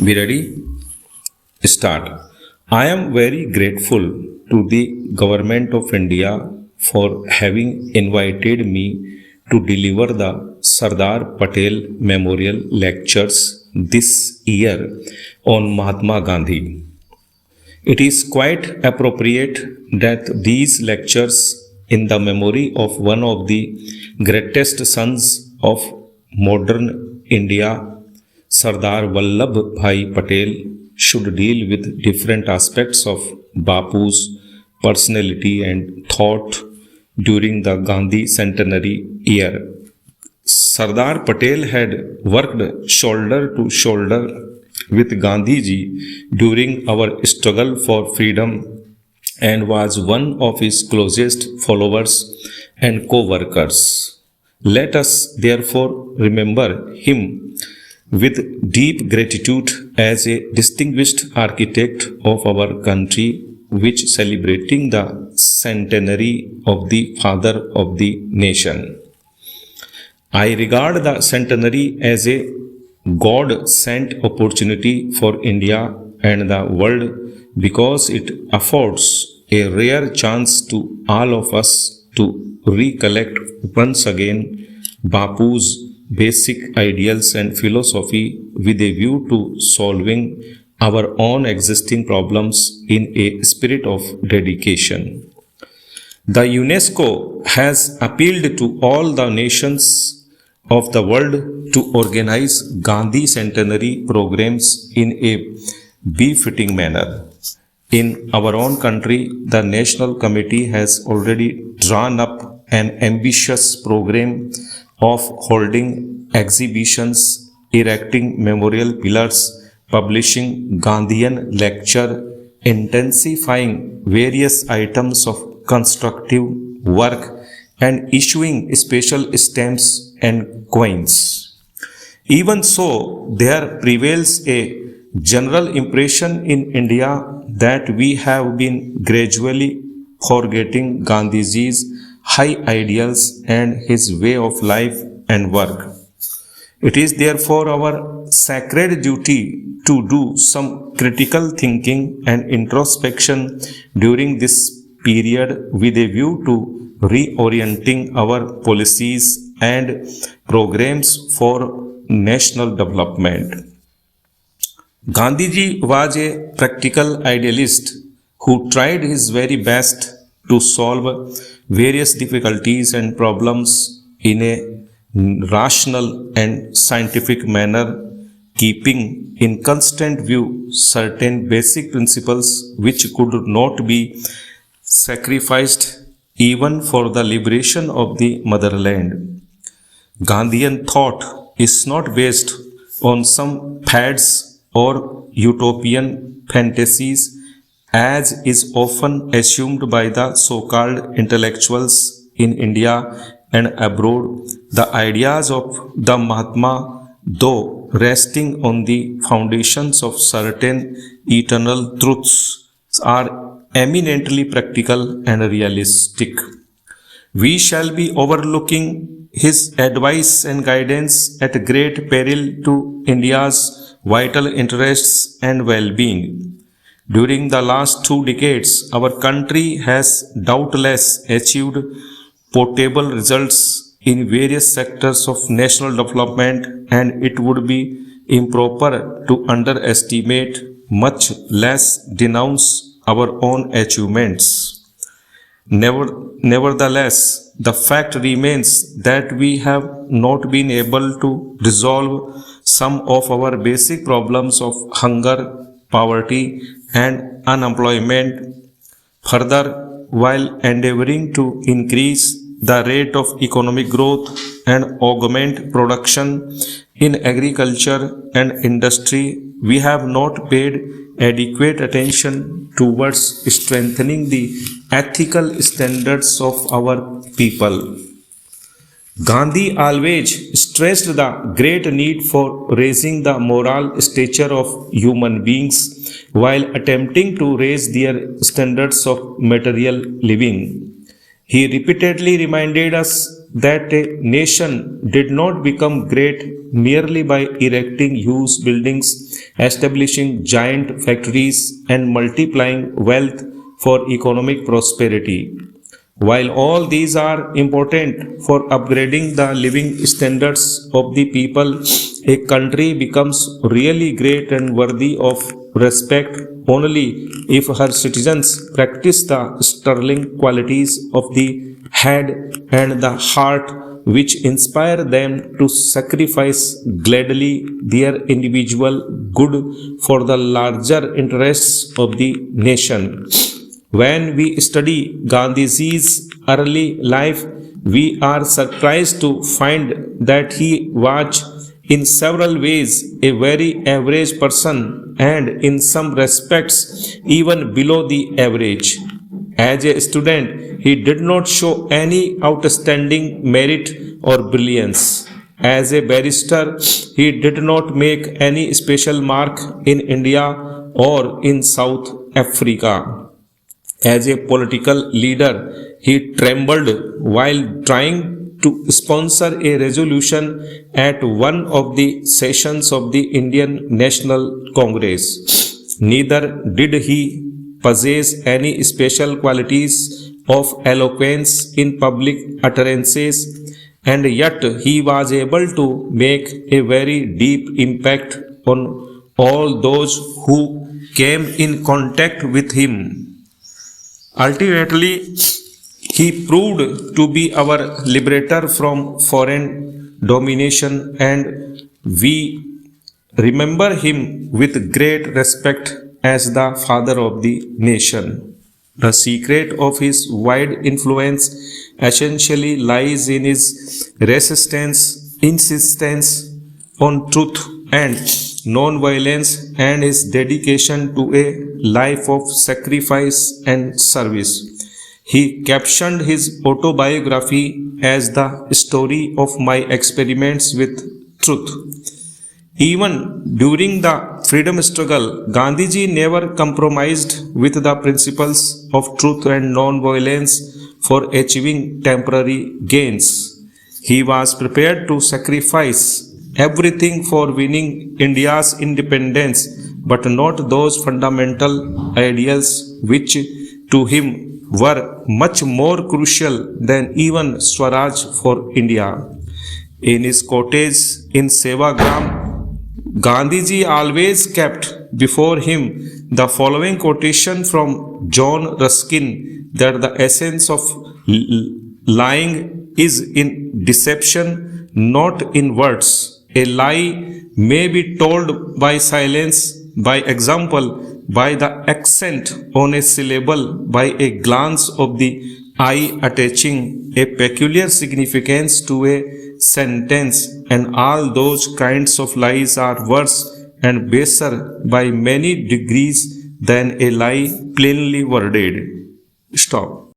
We ready? Start. I am very grateful to the Government of India for having invited me to deliver the Sardar Patel Memorial Lectures this year on Mahatma Gandhi. It is quite appropriate that these lectures in the memory of one of the greatest sons of modern India, Sardar Vallabhbhai Patel, should deal with different aspects of Bapu's personality and thought during the Gandhi centenary year. Sardar Patel had worked shoulder to shoulder with Gandhiji during our struggle for freedom and was one of his closest followers and co-workers. Let us therefore remember him with deep gratitude as a distinguished architect of our country, which celebrating the centenary of the father of the nation. I regard the centenary as a God sent opportunity for India and the world because it affords a rare chance to all of us to recollect once again Bapu's basic ideals and philosophy with a view to solving our own existing problems in a spirit of dedication. The UNESCO has appealed to all the nations of the world to organize Gandhi centenary programs in a befitting manner. In our own country, the National Committee has already drawn up an ambitious program of holding exhibitions, erecting memorial pillars, publishing Gandhian lecture, intensifying various items of constructive work, and issuing special stamps and coins. Even so, there prevails a general impression in India that we have been gradually forgetting Gandhiji's high ideals and his way of life and work. It is therefore our sacred duty to do some critical thinking and introspection during this period with a view to reorienting our policies and programs for national development. Gandhiji was a practical idealist who tried his very best to solve various difficulties and problems in a rational and scientific manner, keeping in constant view certain basic principles which could not be sacrificed even for the liberation of the motherland. Gandhian thought is not based on some fads or utopian fantasies as is often assumed by the so-called intellectuals in India and abroad. The ideas of the Mahatma, though resting on the foundations of certain eternal truths, are eminently practical and realistic. We shall be overlooking his advice and guidance at great peril to India's vital interests and well-being. During the last 2 decades, our country has doubtless achieved potable results in various sectors of national development, and it would be improper to underestimate, much less denounce our own achievements. Nevertheless, the fact remains that we have not been able to resolve some of our basic problems of hunger, poverty, and unemployment. Further, while endeavoring to increase the rate of economic growth and augment production in agriculture and industry, we have not paid adequate attention towards strengthening the ethical standards of our people. Gandhi always stressed the great need for raising the moral stature of human beings while attempting to raise their standards of material living. He repeatedly reminded us that a nation did not become great merely by erecting huge buildings, establishing giant factories, and multiplying wealth for economic prosperity. While all these are important for upgrading the living standards of the people, a country becomes really great and worthy of respect only if her citizens practice the sterling qualities of the head and the heart which inspire them to sacrifice gladly their individual good for the larger interests of the nation. When we study Gandhiji's early life, we are surprised to find that he was in several ways a very average person and in some respects even below the average. As a student, he did not show any outstanding merit or brilliance. As a barrister, he did not make any special mark in India or in South Africa. As a political leader, he trembled while trying to sponsor a resolution at one of the sessions of the Indian National Congress. Neither did he possess any special qualities of eloquence in public utterances, and yet he was able to make a very deep impact on all those who came in contact with him. Ultimately, he proved to be our liberator from foreign domination, and we remember him with great respect as the father of the nation. The secret of his wide influence essentially lies in his insistence on truth and non-violence, and his dedication to a life of sacrifice and service. He captioned his autobiography as the story of my experiments with truth. Even during the freedom struggle, Gandhiji never compromised with the principles of truth and non-violence for achieving temporary gains. He was prepared to sacrifice everything for winning India's independence, but not those fundamental ideals which to him were much more crucial than even Swaraj for India. In his cottage in Sevagram, Gandhiji always kept before him the following quotation from John Ruskin, that the essence of lying is in deception, not in words. A lie may be told by silence, by example, by the accent on a syllable, by a glance of the eye attaching a peculiar significance to a sentence, and all those kinds of lies are worse and baser by many degrees than a lie plainly worded. Stop.